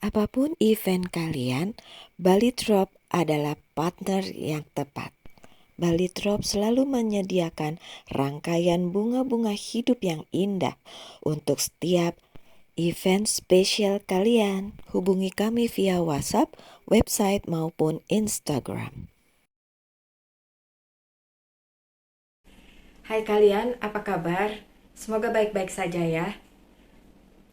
Apapun event kalian, Bali Drop adalah partner yang tepat. Bali Drop selalu menyediakan rangkaian bunga-bunga hidup yang indah untuk setiap event spesial kalian. Hubungi kami via WhatsApp, website maupun Instagram. Hai kalian, apa kabar? Semoga baik-baik saja ya.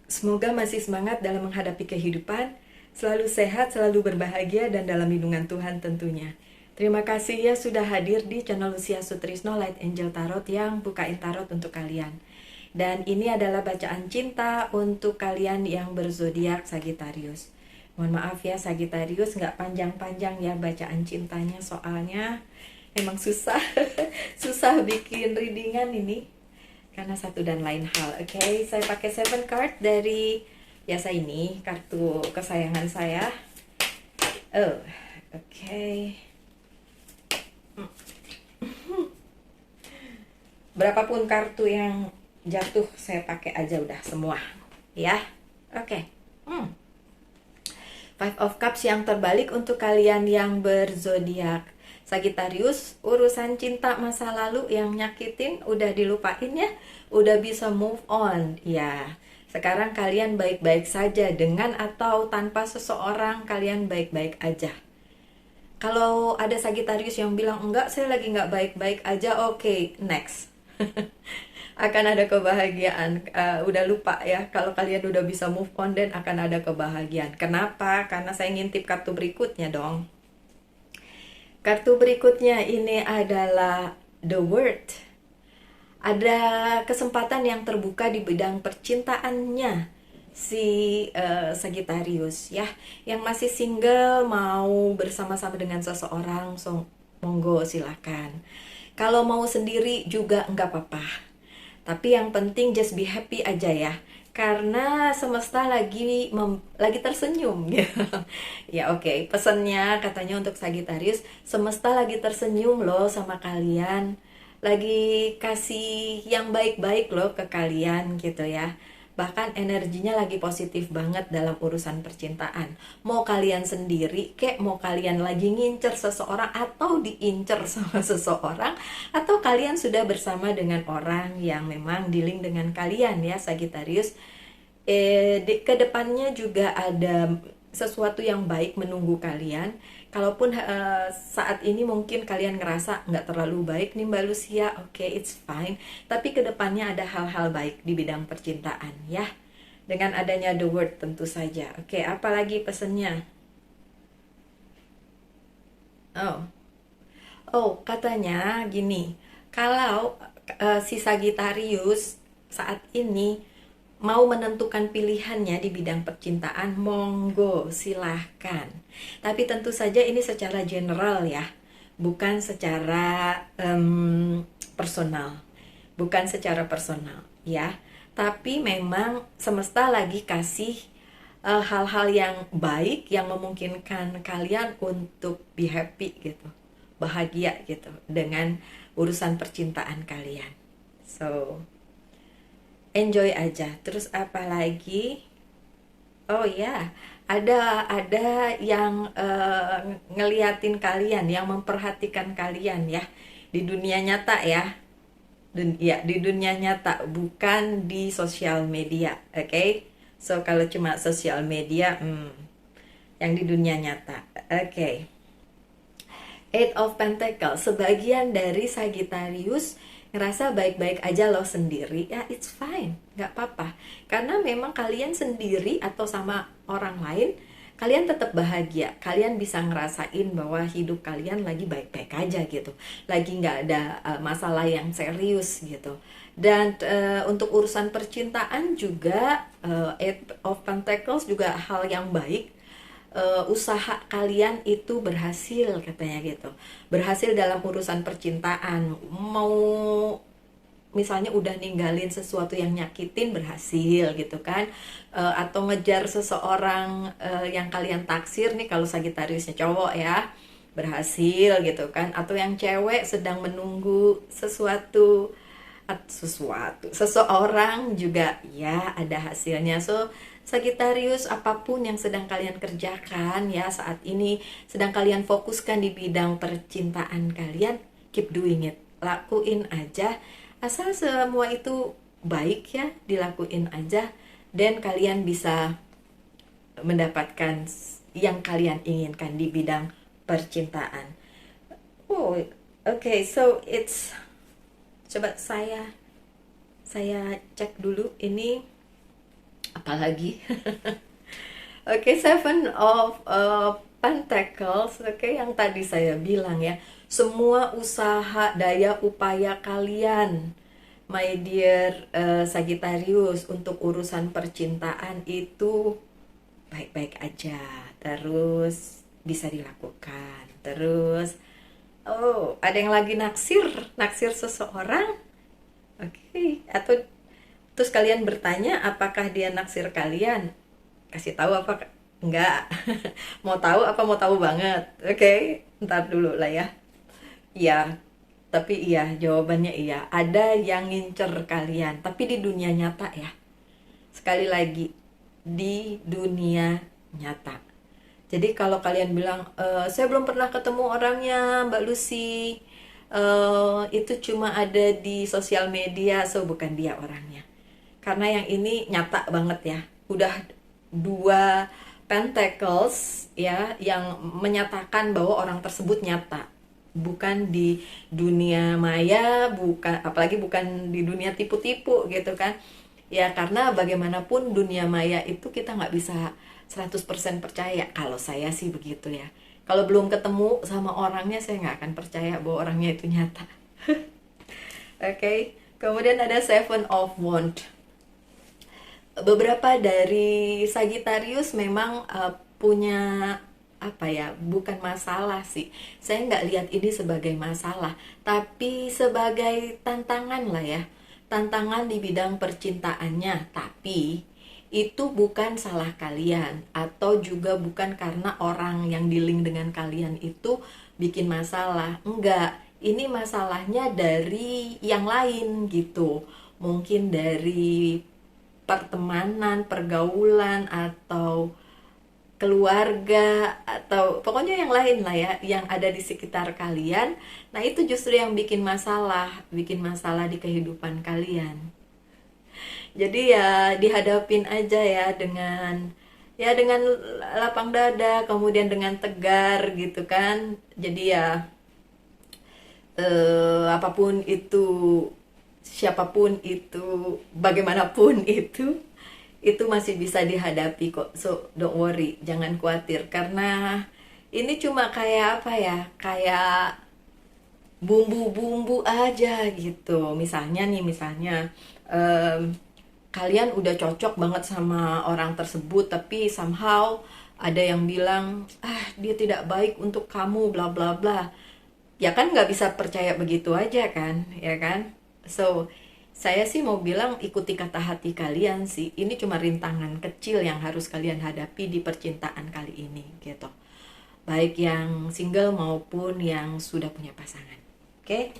Semoga masih semangat dalam menghadapi kehidupan, selalu sehat, selalu berbahagia, dan dalam lindungan Tuhan tentunya. Terima kasih ya sudah hadir di channel Lucia Sutrisno Light Angel Tarot yang bukain tarot untuk kalian. Dan ini adalah bacaan cinta untuk kalian yang berzodiak Sagittarius. Mohon maaf ya Sagittarius, nggak panjang-panjang ya bacaan cintanya, soalnya emang susah susah bikin readingan ini karena satu dan lain hal. Oke, saya pakai 7 card dari biasa ini, kartu kesayangan saya. Oh, oke. Berapapun kartu yang jatuh saya pakai aja udah semua. Ya. Oke. Five of Cups yang terbalik untuk kalian yang berzodiak Sagittarius. Urusan cinta masa lalu yang nyakitin udah dilupain ya, udah bisa move on ya. Sekarang kalian baik-baik saja, dengan atau tanpa seseorang kalian baik-baik aja. Kalau ada Sagittarius yang bilang enggak, saya lagi nggak baik-baik aja, oke, next. Akan ada kebahagiaan. Udah lupa ya, kalau kalian udah bisa move on dan akan ada kebahagiaan. Kenapa? Karena saya ngintip kartu berikutnya dong. Kartu berikutnya ini adalah The World. Ada kesempatan yang terbuka di bidang percintaannya si Sagittarius ya, yang masih single mau bersama-sama dengan seseorang, so monggo silakan. Kalau mau sendiri juga nggak apa-apa, tapi yang penting just be happy aja ya, karena semesta lagi tersenyum gitu. Ya oke, pesannya katanya untuk Sagittarius, semesta lagi tersenyum loh sama kalian, lagi kasih yang baik-baik loh ke kalian gitu ya. Bahkan energinya lagi positif banget dalam urusan percintaan. Mau kalian sendiri kek, mau kalian lagi ngincer seseorang atau diincer sama seseorang, atau kalian sudah bersama dengan orang yang memang dealing dengan kalian ya Sagittarius. Kedepannya juga ada sesuatu yang baik menunggu kalian. Kalaupun saat ini mungkin kalian ngerasa nggak terlalu baik nih Mbak Lucia, oke, it's fine. Tapi kedepannya ada hal-hal baik di bidang percintaan ya. Dengan adanya The Word tentu saja. Oke, apalagi pesennya? Oh, katanya gini, kalau si Sagittarius saat ini mau menentukan pilihannya di bidang percintaan, monggo silahkan. Tapi tentu saja ini secara general ya, bukan secara personal, bukan secara personal ya. Tapi memang semesta lagi kasih hal-hal yang baik yang memungkinkan kalian untuk be happy gitu, bahagia gitu dengan urusan percintaan kalian. So, enjoy aja. Terus apa lagi? Oh ya, ada yang ngeliatin kalian, yang memperhatikan kalian ya di dunia nyata ya. Ya, di dunia nyata, bukan di sosial media, oke? Okay? So kalau cuma sosial media, yang di dunia nyata, oke? Okay. Eight of Pentacles, sebagian dari Sagittarius ngerasa baik-baik aja loh sendiri, ya it's fine, nggak apa-apa. Karena memang kalian sendiri atau sama orang lain, kalian tetap bahagia. Kalian bisa ngerasain bahwa hidup kalian lagi baik-baik aja gitu. Lagi nggak ada masalah yang serius gitu. Dan untuk urusan percintaan juga, Eight of Pentacles juga hal yang baik. Usaha kalian itu berhasil katanya gitu, berhasil dalam urusan percintaan. Mau misalnya udah ninggalin sesuatu yang nyakitin, berhasil gitu kan. Atau ngejar seseorang yang kalian taksir nih kalau Sagittariusnya cowok ya, berhasil gitu kan. Atau yang cewek sedang menunggu seseorang juga ya, ada hasilnya. So Sagittarius, apapun yang sedang kalian kerjakan ya saat ini, sedang kalian fokuskan di bidang percintaan kalian, keep doing it. Lakuin aja, asal semua itu baik ya, dilakuin aja, dan kalian bisa mendapatkan yang kalian inginkan di bidang percintaan. Oh, okay, so it's, coba saya cek dulu ini apalagi. Oke, Seven of Pentacles, oke, yang tadi saya bilang ya, semua usaha daya upaya kalian, my dear Sagittarius, untuk urusan percintaan itu baik-baik aja, terus bisa dilakukan, terus oh, ada yang lagi naksir seseorang, oke, atau terus kalian bertanya apakah dia naksir kalian, kasih tahu apa enggak. Mau tahu apa mau tahu banget, oke, ntar dulu lah ya. Iya, tapi iya, jawabannya iya, ada yang ngincer kalian, tapi di dunia nyata ya, sekali lagi di dunia nyata. Jadi kalau kalian bilang, saya belum pernah ketemu orangnya, Mbak Lucy, itu cuma ada di sosial media, so bukan dia orangnya. Karena yang ini nyata banget ya, udah dua pentacles ya, yang menyatakan bahwa orang tersebut nyata, bukan di dunia maya, bukan, apalagi bukan di dunia tipu-tipu gitu kan ya. Karena bagaimanapun dunia maya itu kita nggak bisa 100% percaya, kalau saya sih begitu ya. Kalau belum ketemu sama orangnya, saya nggak akan percaya bahwa orangnya itu nyata. Oke, kemudian ada Seven of Wands. Beberapa dari Sagittarius memang punya apa ya, bukan masalah sih, saya nggak lihat ini sebagai masalah, tapi sebagai tantangan lah ya, tantangan di bidang percintaannya. Tapi itu bukan salah kalian, atau juga bukan karena orang yang dealing dengan kalian itu bikin masalah, enggak. Ini masalahnya dari yang lain gitu, mungkin dari pertemanan, pergaulan, atau keluarga, atau pokoknya yang lain lah ya, yang ada di sekitar kalian. Nah itu justru yang bikin masalah di kehidupan kalian. Jadi ya dihadapin aja ya dengan lapang dada, kemudian dengan tegar gitu kan. Jadi ya apapun itu, siapapun itu, bagaimanapun itu masih bisa dihadapi kok. So don't worry, jangan khawatir, karena ini cuma kayak apa ya, kayak bumbu-bumbu aja gitu. Misalnya kalian udah cocok banget sama orang tersebut, tapi somehow ada yang bilang, dia tidak baik untuk kamu, bla bla bla. Ya kan nggak bisa percaya begitu aja kan, ya kan? So saya sih mau bilang, ikuti kata hati kalian sih. Ini cuma rintangan kecil yang harus kalian hadapi di percintaan kali ini gitu. Baik yang single maupun yang sudah punya pasangan. Oke?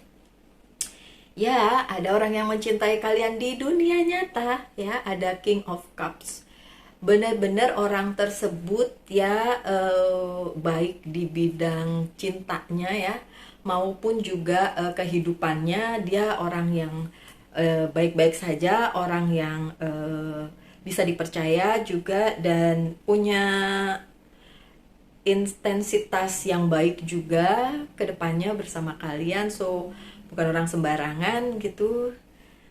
Ya, ada orang yang mencintai kalian di dunia nyata ya, ada King of Cups. Benar-benar orang tersebut ya, baik di bidang cintanya ya, maupun juga kehidupannya, dia orang yang baik-baik saja, orang yang bisa dipercaya juga, dan punya intensitas yang baik juga ke depannya bersama kalian. So bukan orang sembarangan gitu.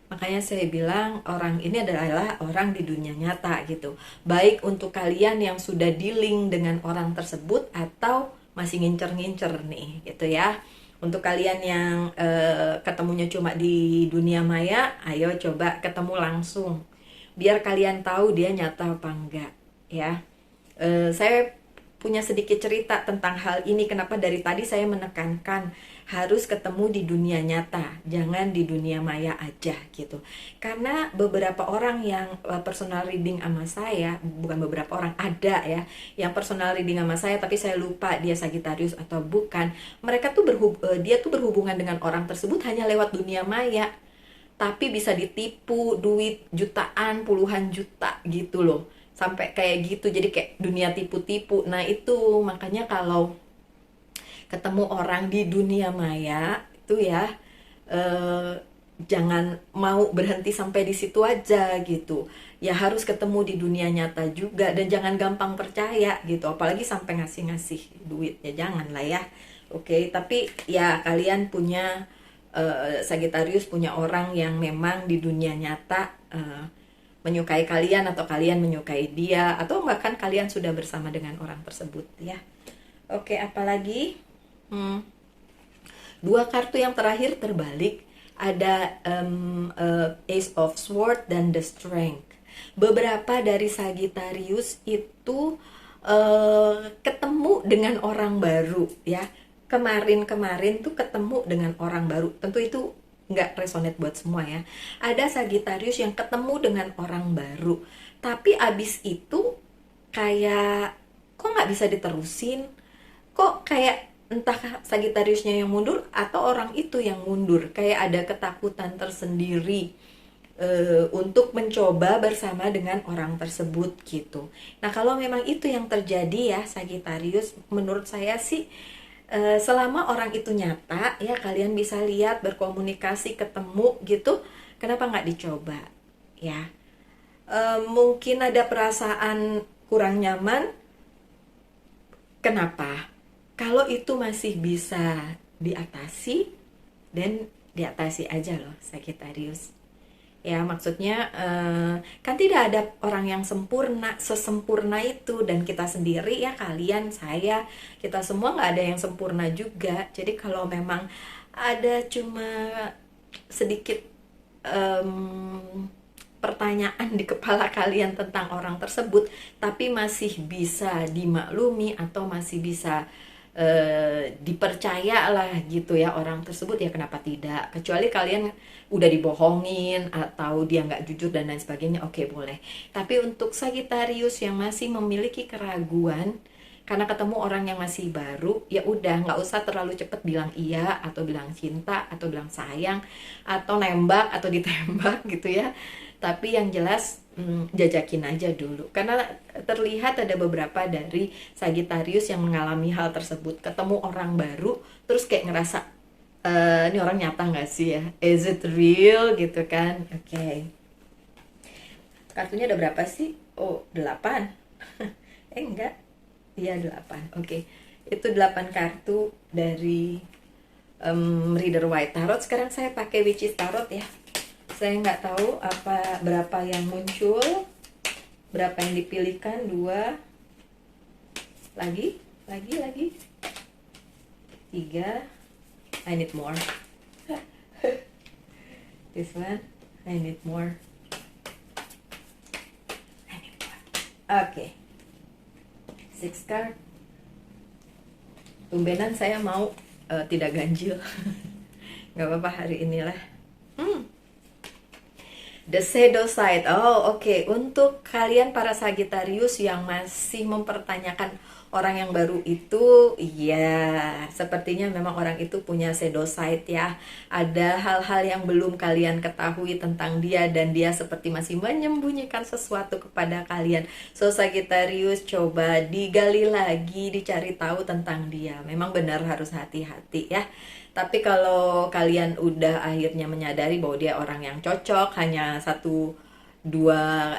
Makanya saya bilang orang ini adalah orang di dunia nyata gitu. Baik untuk kalian yang sudah dealing dengan orang tersebut atau masih ngincer-ngincer nih gitu ya. Untuk kalian yang ketemunya cuma di dunia maya, ayo coba ketemu langsung, biar kalian tahu dia nyata apa enggak ya. Saya punya sedikit cerita tentang hal ini, kenapa dari tadi saya menekankan harus ketemu di dunia nyata, jangan di dunia maya aja gitu. Karena beberapa orang yang personal reading sama saya, bukan beberapa orang, ada ya yang personal reading sama saya, tapi saya lupa dia Sagittarius atau bukan. Mereka tuh dia tuh berhubungan dengan orang tersebut hanya lewat dunia maya, tapi bisa ditipu duit jutaan, puluhan juta gitu loh. sampai kayak gitu, jadi kayak dunia tipu-tipu. Nah itu makanya kalau ketemu orang di dunia maya itu ya, eh, jangan mau berhenti sampai di situ aja gitu. Ya harus ketemu di dunia nyata juga, dan jangan gampang percaya gitu, apalagi sampai ngasih-ngasih duit, ya jangan lah ya. Oke, tapi ya kalian punya, Sagittarius punya orang yang memang di dunia nyata menyukai kalian, atau kalian menyukai dia, atau bahkan kalian sudah bersama dengan orang tersebut ya. Oke, apalagi? Hmm, dua kartu yang terakhir terbalik, ada Ace of Sword dan The Strength. Beberapa dari Sagittarius itu ketemu dengan orang baru ya. Kemarin-kemarin tuh ketemu dengan orang baru. Tentu itu nggak resonate buat semua ya. Ada Sagittarius yang ketemu dengan orang baru, tapi abis itu kayak kok nggak bisa diterusin, kok kayak entah Sagitariusnya yang mundur atau orang itu yang mundur, kayak ada ketakutan tersendiri untuk mencoba bersama dengan orang tersebut gitu. Nah kalau memang itu yang terjadi ya Sagitarius, menurut saya sih selama orang itu nyata ya, kalian bisa lihat, berkomunikasi, ketemu gitu, kenapa nggak dicoba ya. Mungkin ada perasaan kurang nyaman. Kenapa? Kalau itu masih bisa diatasi, dan diatasi aja loh Sagittarius. Ya maksudnya kan tidak ada orang yang sempurna sesempurna itu, dan kita sendiri ya, kalian, saya, kita semua nggak ada yang sempurna juga. Jadi kalau memang ada cuma sedikit pertanyaan di kepala kalian tentang orang tersebut, tapi masih bisa dimaklumi atau masih bisa dipercaya lah gitu ya orang tersebut, ya kenapa tidak, kecuali kalian udah dibohongin atau dia nggak jujur dan lain sebagainya, oke boleh. Tapi untuk Sagittarius yang masih memiliki keraguan karena ketemu orang yang masih baru, ya udah nggak usah terlalu cepet bilang iya atau bilang cinta atau bilang sayang atau nembak atau ditembak gitu ya. Tapi yang jelas jajakin aja dulu, karena terlihat ada beberapa dari Sagittarius yang mengalami hal tersebut, ketemu orang baru terus kayak ngerasa ini orang nyata nggak sih ya, is it real gitu kan. Oke. Kartunya ada berapa sih? Oh 8. Enggak, iya 8. Oke. Itu 8 kartu dari Reader White Tarot. Sekarang saya pakai Witches Tarot ya. Saya nggak tahu apa berapa yang muncul, berapa yang dipilihkan. 2 lagi 3. I need more. This one I need more. Oke. 6 card. Tumbenan saya mau tidak ganjil. Nggak apa-apa, hari inilah. The Shadow Side. Oh, oke. Untuk kalian para Sagittarius yang masih mempertanyakan orang yang baru itu, ya, sepertinya memang orang itu punya shadow side ya. Ada hal-hal yang belum kalian ketahui tentang dia, dan dia seperti masih menyembunyikan sesuatu kepada kalian. So, Sagittarius, coba digali lagi, dicari tahu tentang dia. Memang benar harus hati-hati ya. Tapi kalau kalian udah akhirnya menyadari bahwa dia orang yang cocok, hanya 1-2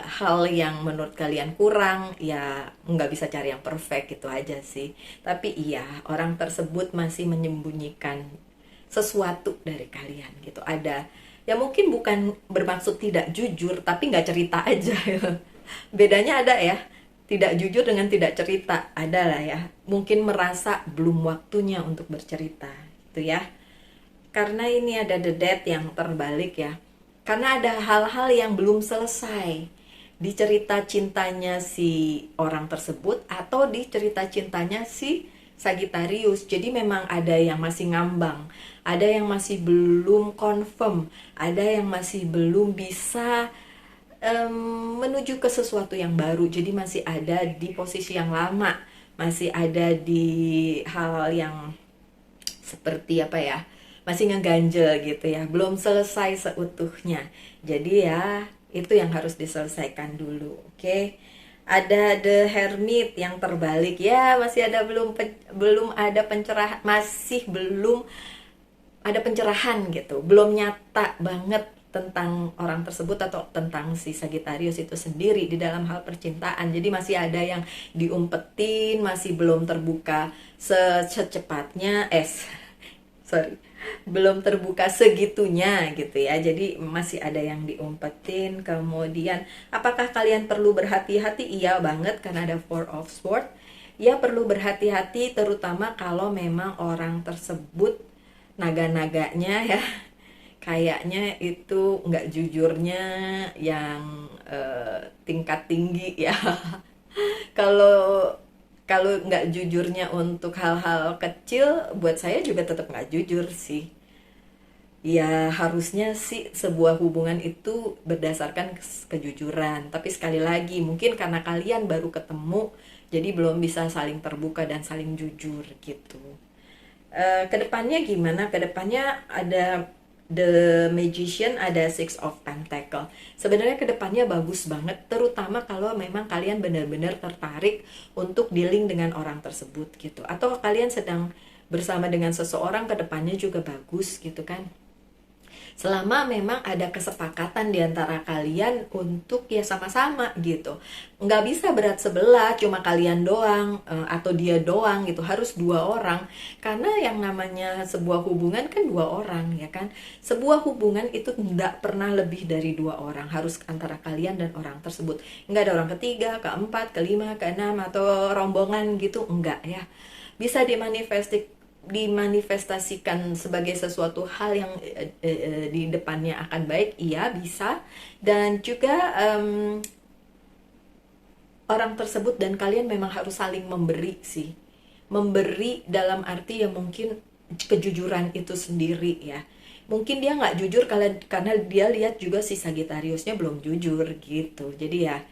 hal yang menurut kalian kurang, ya nggak bisa cari yang perfect, gitu aja sih. Tapi iya, orang tersebut masih menyembunyikan sesuatu dari kalian gitu. Ada, ya mungkin bukan bermaksud tidak jujur, tapi nggak cerita aja. Bedanya ada ya, tidak jujur dengan tidak cerita, ada lah ya. Mungkin merasa belum waktunya untuk bercerita gitu ya. Karena ini ada the death yang terbalik ya. Karena ada hal-hal yang belum selesai di cerita cintanya si orang tersebut atau di cerita cintanya si Sagittarius. Jadi memang ada yang masih ngambang, ada yang masih belum confirm, ada yang masih belum bisa menuju ke sesuatu yang baru. Jadi masih ada di posisi yang lama, masih ada di hal yang seperti apa ya, masih ngeganjel gitu ya, belum selesai seutuhnya. Jadi ya itu yang harus diselesaikan dulu. Oke. Ada The Hermit yang terbalik ya, masih ada belum ada pencerahan, masih belum ada pencerahan gitu, belum nyata banget tentang orang tersebut atau tentang si Sagittarius itu sendiri di dalam hal percintaan. Jadi masih ada yang diumpetin, masih belum terbuka secepatnya, sorry, belum terbuka segitunya gitu ya. Jadi masih ada yang diumpetin. Kemudian apakah kalian perlu berhati-hati? Iya banget, karena ada Four of Swords. Ya, perlu berhati-hati terutama kalau memang orang tersebut naga-naganya ya kayaknya itu nggak jujurnya yang tingkat tinggi ya. kalau kalau nggak jujurnya untuk hal-hal kecil, buat saya juga tetap nggak jujur sih. Ya harusnya sih sebuah hubungan itu berdasarkan kejujuran. Tapi sekali lagi mungkin karena kalian baru ketemu, jadi belum bisa saling terbuka dan saling jujur gitu. Kedepannya gimana? Kedepannya ada The Magician, ada Six of Pentacle. Sebenarnya kedepannya bagus banget, terutama kalau memang kalian benar-benar tertarik untuk dealing dengan orang tersebut gitu. Atau kalian sedang bersama dengan seseorang, kedepannya juga bagus gitu kan. Selama memang ada kesepakatan di antara kalian untuk ya sama-sama gitu. Nggak bisa berat sebelah, cuma kalian doang atau dia doang gitu. Harus dua orang. Karena yang namanya sebuah hubungan kan dua orang ya kan. Sebuah hubungan itu nggak pernah lebih dari dua orang. Harus antara kalian dan orang tersebut. Nggak ada orang ketiga, keempat, kelima, keenam, atau rombongan gitu. Enggak ya. Bisa dimanifestasikan sebagai sesuatu hal yang di depannya akan baik, iya bisa. Dan juga orang tersebut dan kalian memang harus saling memberi sih, memberi dalam arti yang mungkin kejujuran itu sendiri ya. Mungkin dia nggak jujur karena dia lihat juga si Sagittariusnya belum jujur gitu. Jadi ya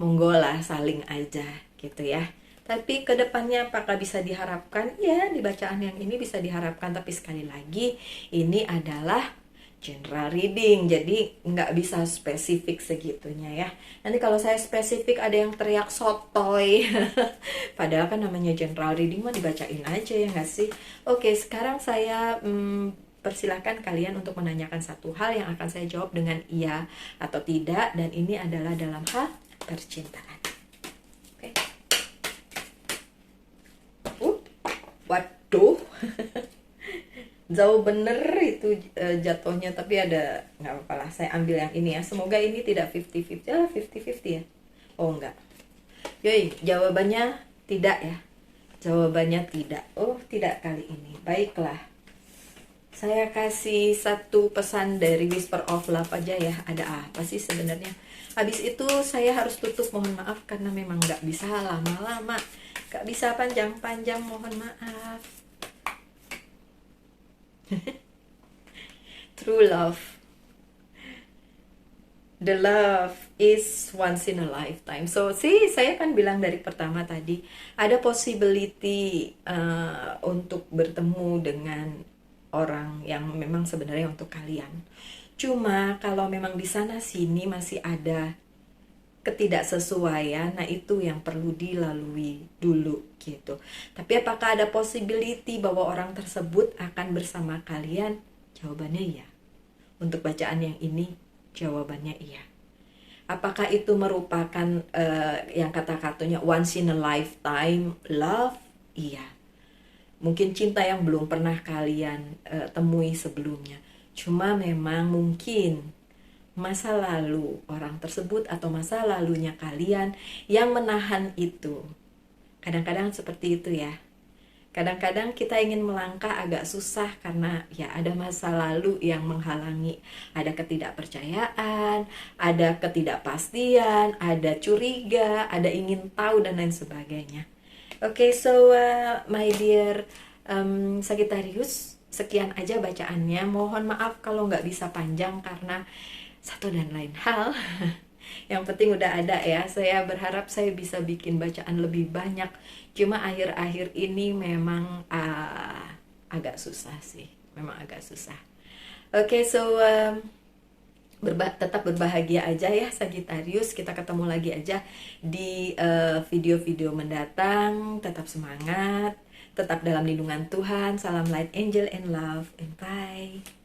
monggo lah saling aja gitu ya. Tapi kedepannya apakah bisa diharapkan? Ya, di bacaan yang ini bisa diharapkan. Tapi sekali lagi, ini adalah general reading. Jadi nggak bisa spesifik segitunya ya. Nanti kalau saya spesifik ada yang teriak sotoy. Padahal kan namanya general reading mah dibacain aja ya nggak sih? Oke, sekarang saya persilahkan kalian untuk menanyakan satu hal yang akan saya jawab dengan iya atau tidak. Dan ini adalah dalam hal percintaan. Waduh, jauh bener itu jatuhnya, tapi ada nggak apa-apa lah. Saya ambil yang ini ya. Semoga ini tidak 50-50 ya, 50-50 ya. Oh enggak. Yoi, jawabannya tidak ya. Jawabannya tidak. Oh tidak kali ini. Baiklah. Saya kasih satu pesan dari Whisper of Love aja ya. Ada apa sih sebenarnya? Habis itu saya harus tutup, mohon maaf karena memang nggak bisa lama-lama. Gak bisa panjang-panjang, mohon maaf. True love. The love is once in a lifetime. So, saya kan bilang dari pertama tadi, ada possibility untuk bertemu dengan orang yang memang sebenarnya untuk kalian. Cuma kalau memang di sana sini masih ada ketidaksesuaian, nah itu yang perlu dilalui dulu gitu. Tapi apakah ada possibility bahwa orang tersebut akan bersama kalian? Jawabannya iya. Untuk bacaan yang ini, jawabannya iya. Apakah itu merupakan yang kata-katanya once in a lifetime love? Iya. Mungkin cinta yang belum pernah kalian temui sebelumnya. Cuma memang mungkin masa lalu orang tersebut atau masa lalunya kalian yang menahan itu. Kadang-kadang seperti itu ya. Kadang-kadang kita ingin melangkah agak susah karena ya ada masa lalu yang menghalangi. Ada ketidakpercayaan, ada ketidakpastian, ada curiga, ada ingin tahu dan lain sebagainya. Oke, so my dear Sagittarius, sekian aja bacaannya. Mohon maaf kalau nggak bisa panjang karena satu dan lain hal. Yang penting udah ada ya. Saya berharap saya bisa bikin bacaan lebih banyak. Cuma akhir-akhir ini memang agak susah sih. Memang agak susah. Oke, so tetap berbahagia aja ya Sagittarius. Kita ketemu lagi aja di video-video mendatang. Tetap semangat, tetap dalam lindungan Tuhan. Salam light, angel, and love, and bye.